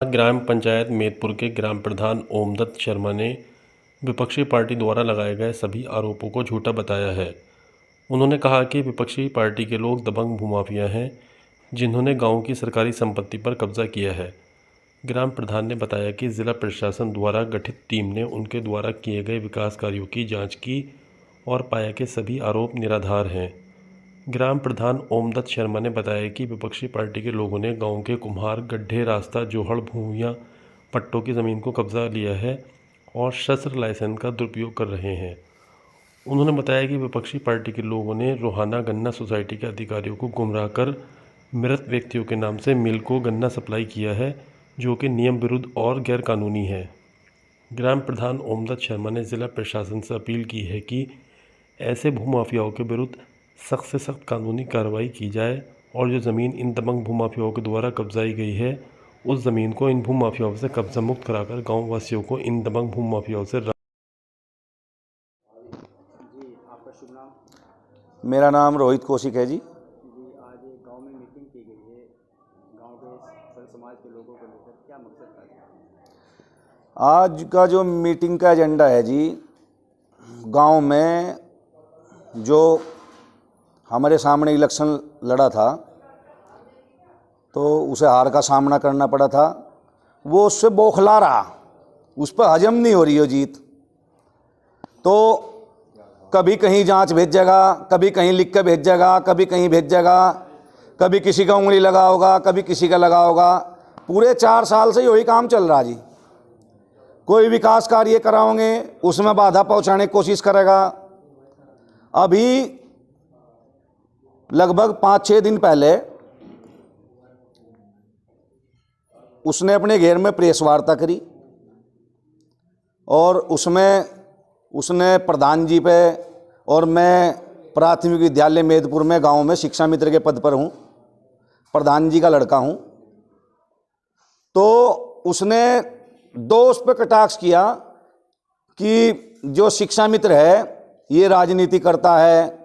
ग्राम पंचायत मेदपुर के ग्राम प्रधान ओमदत्त शर्मा ने विपक्षी पार्टी द्वारा लगाए गए सभी आरोपों को झूठा बताया है। उन्होंने कहा कि विपक्षी पार्टी के लोग दबंग भूमाफिया हैं, जिन्होंने गांव की सरकारी संपत्ति पर कब्जा किया है। ग्राम प्रधान ने बताया कि जिला प्रशासन द्वारा गठित टीम ने उनके द्वारा किए गए विकास कार्यों की जांच की और पाया कि सभी आरोप निराधार हैं। ग्राम प्रधान ओमदत्त शर्मा ने बताया कि विपक्षी पार्टी के लोगों ने गांव के कुम्हार, गड्ढे, रास्ता, जोहड़, भूमियां, पट्टों की ज़मीन को कब्जा लिया है और शस्त्र लाइसेंस का दुरुपयोग कर रहे हैं। उन्होंने बताया कि विपक्षी पार्टी के लोगों ने रोहाना गन्ना सोसाइटी के अधिकारियों को गुमराह कर मृत व्यक्तियों के नाम से मिल को गन्ना सप्लाई किया है, जो कि नियम विरुद्ध और गैरकानूनी है। ग्राम प्रधान ओमदत्त शर्मा ने जिला प्रशासन से अपील की है कि ऐसे भूमाफियाओं के विरुद्ध सख्त से सख्त कानूनी कार्रवाई की जाए और जो ज़मीन इन दबंग भूमाफियाओं के द्वारा कब्जाई गई है, उस ज़मीन को इन भूमाफियाओं से कब्जा मुक्त कराकर गाँव वासियों को इन दबंग भूमाफियाओं से आपका शुभ नाम? मेरा नाम रोहित कौशिक है जी। आज गांव में मीटिंग की गई है, गांव के सर्व समाज के लोगों को लेकर, क्या मकसद था? आज का जो मीटिंग का एजेंडा है जी, गांव में जो हमारे सामने इलेक्शन लड़ा था तो उसे हार का सामना करना पड़ा था, वो उससे बौखला रहा, उस पर हजम नहीं हो रही हो जीत। तो कभी कहीं जांच भेजेगा, कभी कहीं लिख के भेजेगा, कभी कहीं भेजेगा, कभी किसी का उंगली लगा होगा, कभी किसी का लगा होगा। पूरे 4 साल से यही काम चल रहा जी। कोई विकास कार्य कराओगे उसमें बाधा पहुंचाने की कोशिश करेगा। अभी लगभग 5-6 दिन पहले उसने अपने घेर में प्रेस वार्ता करी और उसमें उसने प्रधान जी पे, और मैं प्राथमिक विद्यालय मेदपुर में गांव में शिक्षा मित्र के पद पर हूं, प्रधान जी का लड़का हूं, तो उसने उस पर कटाक्ष किया कि जो शिक्षा मित्र है ये राजनीति करता है।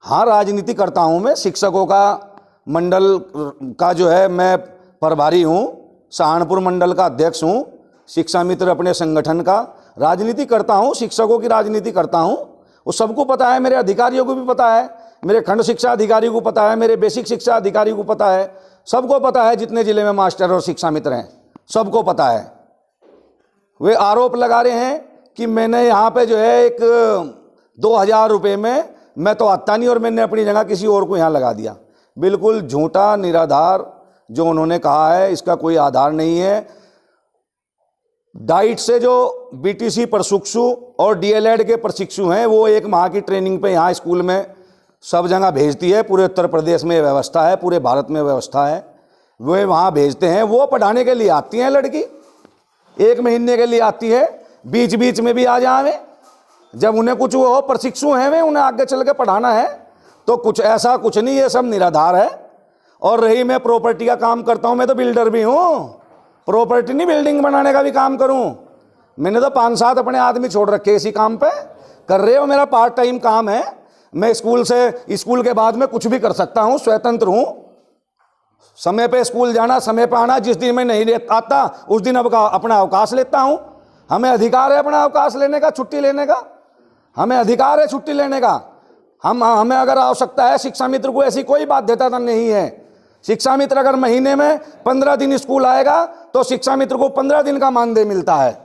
हाँ, राजनीति करता हूँ मैं, शिक्षकों का मंडल का जो है मैं प्रभारी हूँ, सहारनपुर मंडल का अध्यक्ष हूँ, शिक्षा मित्र अपने संगठन का राजनीति करता हूँ, शिक्षकों की राजनीति करता हूँ। वो सबको पता है, मेरे अधिकारियों को भी पता है, मेरे खंड शिक्षा अधिकारी को पता है, मेरे बेसिक शिक्षा अधिकारी को पता है, सबको पता है, जितने जिले में मास्टर और शिक्षा मित्र हैं सबको पता है। वे आरोप लगा रहे हैं कि मैंने यहाँ पे जो है एक 2000 रुपये में मैं तो आता नहीं और मैंने अपनी जगह किसी और को यहाँ लगा दिया। बिल्कुल झूठा, निराधार जो उन्होंने कहा है, इसका कोई आधार नहीं है। डाइट से जो बीटीसी प्रशिक्षु और डीएलएड के प्रशिक्षु हैं, वो 1 माह की ट्रेनिंग पे यहाँ स्कूल में सब जगह भेजती है। पूरे उत्तर प्रदेश में व्यवस्था है, पूरे भारत में व्यवस्था है, वे वहाँ भेजते हैं। वो पढ़ाने के लिए आती हैं लड़की, 1 महीने के लिए आती है, बीच बीच में भी आ जावे। जब उन्हें कुछ वो प्रशिक्षु हैं, वे उन्हें आगे चल के पढ़ाना है, तो कुछ ऐसा कुछ नहीं, ये सब निराधार है। और रही मैं प्रॉपर्टी का काम करता हूँ, मैं तो बिल्डर भी हूँ, प्रॉपर्टी नहीं बिल्डिंग बनाने का भी काम करूँ। मैंने तो 5-7 अपने आदमी छोड़ रखे इसी काम पे कर रहे हो। मेरा पार्ट टाइम काम है, मैं स्कूल के बाद में कुछ भी कर सकता हूँ, स्वतंत्र हूँ। समय पे स्कूल जाना, समय पे आना, जिस दिन मैं नहीं आता उस दिन अपना अवकाश लेता हूँ। हमें अधिकार है अपना अवकाश लेने का, छुट्टी लेने का, हमें अधिकार है छुट्टी लेने का। हमें अगर आवश्यकता है, शिक्षा मित्र को ऐसी कोई बाध्यता नहीं है। शिक्षा मित्र अगर महीने में 15 दिन स्कूल आएगा तो शिक्षा मित्र को 15 दिन का मानदेय मिलता है,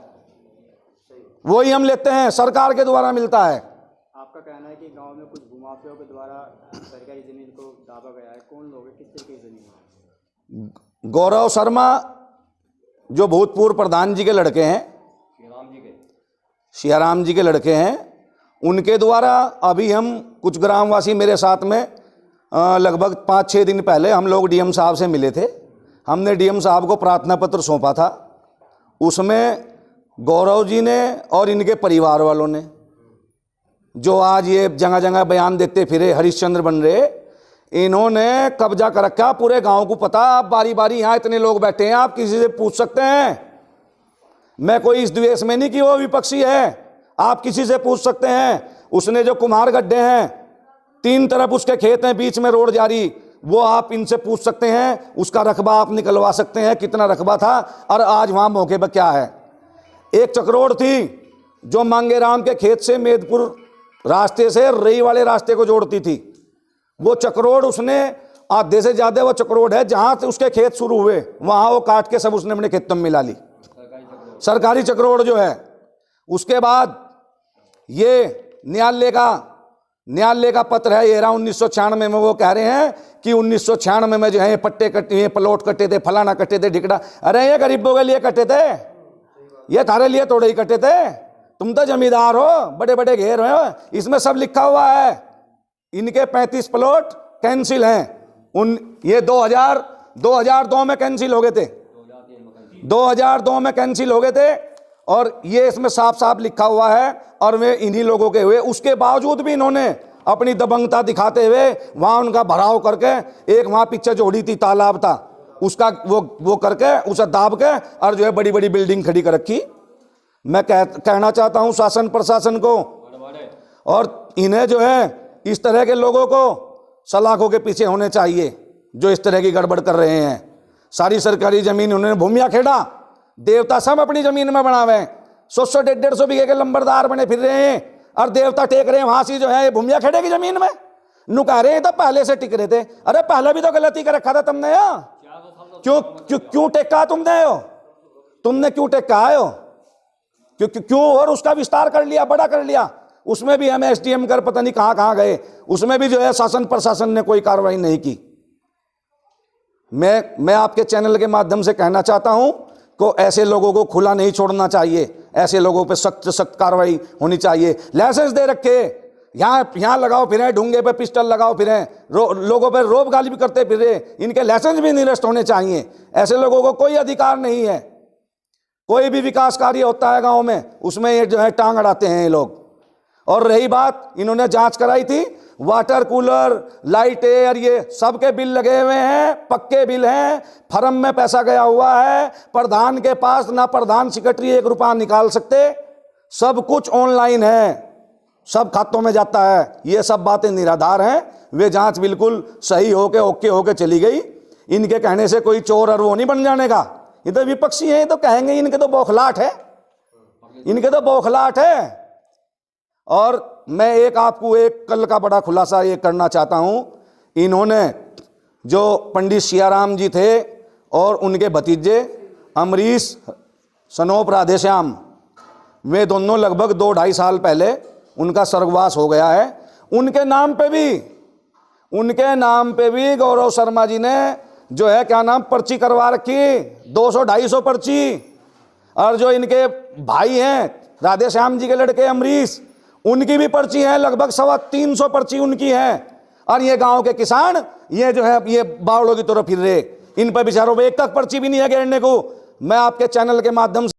वही हम लेते हैं, सरकार के द्वारा मिलता है। आपका कहना है कि गांव में कुछ भूमाफियाओं के द्वारा सरकारी जमीन को दाबा गया है, कौन लोग हैं, किस तरह की जमीन? गौरव शर्मा जो भूतपूर्व प्रधान जी के लड़के हैं, सियाराम जी के लड़के हैं, उनके द्वारा अभी हम कुछ ग्रामवासी मेरे साथ में लगभग 5-6 दिन पहले हम लोग डीएम साहब से मिले थे। हमने डीएम साहब को प्रार्थना पत्र सौंपा था। उसमें गौरव जी ने और इनके परिवार वालों ने, जो आज ये जगह जगह बयान देते फिरे हरिश्चंद्र बन रहे, इन्होंने कब्जा कर रखा। पूरे गांव को पता, आप बारी बारी यहाँ इतने लोग बैठे हैं, आप किसी से पूछ सकते हैं। मैं कोई इस द्वेष में नहीं कि वो विपक्षी है, आप किसी से पूछ सकते हैं। उसने जो कुम्हार गड्ढे हैं, 3 तरफ उसके खेत हैं, बीच में रोड जारी, वो आप इनसे पूछ सकते हैं, उसका रकबा आप निकलवा सकते हैं कितना रकबा था और आज वहाँ मौके पर क्या है। एक चक्रोड़ थी जो मांगेराम के खेत से मेदपुर रास्ते से रई वाले रास्ते को जोड़ती थी। वो चक्रोड़ उसने आधे से ज़्यादा वो चक्रोड़ है जहाँ से उसके खेत शुरू हुए वहाँ वो काट के सब उसने अपने खेतों में मिला ली, सरकारी चक्रोड़ जो है। उसके बाद ये न्यायालय का पत्र है, ये रहा 1996 में। वो कह रहे हैं कि 1996 में जो है पट्टे कटे, ये प्लॉट कटे थे, फलाना कटे थे, ढिकड़ा। अरे ये गरीबों के लिए कटे थे, ये थारे लिए थोड़े ही कटे थे। तुम तो जमींदार हो, बड़े बड़े घेर हो, इसमें सब लिखा हुआ है। इनके 35 प्लॉट कैंसिल हैं। ये 2002 में कैंसिल हो गए थे, 2002 में कैंसिल हो गए थे और ये इसमें साफ साफ लिखा हुआ है और वे इन्हीं लोगों के हुए। उसके बावजूद भी इन्होंने अपनी दबंगता दिखाते हुए वहाँ उनका भराव करके, एक वहाँ पीछे जोड़ी थी तालाब था उसका वो करके उसे दाब के और जो है बड़ी बड़ी बिल्डिंग खड़ी कर रखी। मैं कहना चाहता हूँ शासन प्रशासन को और इन्हें जो है इस तरह के लोगों को सलाखों के पीछे होने चाहिए जो इस तरह की गड़बड़ कर रहे हैं। सारी सरकारी जमीन उन्होंने भूमिया खेड़ा, देवता सब अपनी जमीन में बनावे, 100 150 बीघे के लंबरदार बने फिर रहे हैं और देवता टेक रहे हैं वहां से जो है भूमिया खेड़े की जमीन में। नुका रहे हैं तो पहले से टिक रहे थे। अरे पहले भी तो गलती कर रखा था तुमने यार, क्यों टेका तुमने क्यों टेका हो, क्यों और उसका विस्तार कर लिया, बड़ा कर लिया। उसमें भी हमें एसडीएम कर पता नहीं कहां गए, उसमें भी जो है शासन प्रशासन ने कोई कार्रवाई नहीं की। मैं आपके चैनल के माध्यम से कहना चाहता हूं को ऐसे लोगों को खुला नहीं छोड़ना चाहिए, ऐसे लोगों पे सख्त कार्रवाई होनी चाहिए। लाइसेंस दे रखे, यहाँ लगाओ फिरें, ढूंगे पे पिस्टल लगाओ फिरें, लोगों पे रोब गाली भी करते फिरे, इनके लाइसेंस भी निरस्त होने चाहिए। ऐसे लोगों को कोई अधिकार नहीं है। कोई भी विकास कार्य होता है गांव में उसमें ये जो है टांग अड़ाते हैं ये लोग। और रही बात, इन्होंने जांच कराई थी, वाटर कूलर, लाइटें और ये सब के बिल लगे हुए हैं, पक्के बिल हैं, फर्म में पैसा गया हुआ है, प्रधान के पास ना प्रधान सेक्रेटरी 1 रुपया निकाल सकते, सब कुछ ऑनलाइन है, सब खातों में जाता है। ये सब बातें निराधार हैं। वे जांच बिल्कुल सही होके ओके होके चली गई। इनके कहने से कोई चोर और वो नहीं बन जाने का। ये तो विपक्षी हैं, तो कहेंगे इनके तो बौखलाहट है, इनके तो बौखलाहट है। और मैं आपको एक कल का बड़ा खुलासा ये करना चाहता हूं। इन्होंने जो पंडित सियाराम जी थे और उनके भतीजे अमरीश सनोप राधेश्याम, वे दोनों लगभग 2-2.5 साल पहले उनका स्वर्गवास हो गया है। उनके नाम पे भी गौरव शर्मा जी ने जो है क्या नाम पर्ची करवा रखी, 200-250 पर्ची। और जो इनके भाई हैं राधेश्याम जी के लड़के अमरीश, उनकी भी पर्ची है, लगभग 325 पर्ची उनकी है। और ये गांव के किसान ये जो है ये बावड़ों की तरफ फिर रहे, इन पर बेचारों में एक तक पर्ची भी नहीं है घेरने को। मैं आपके चैनल के माध्यम से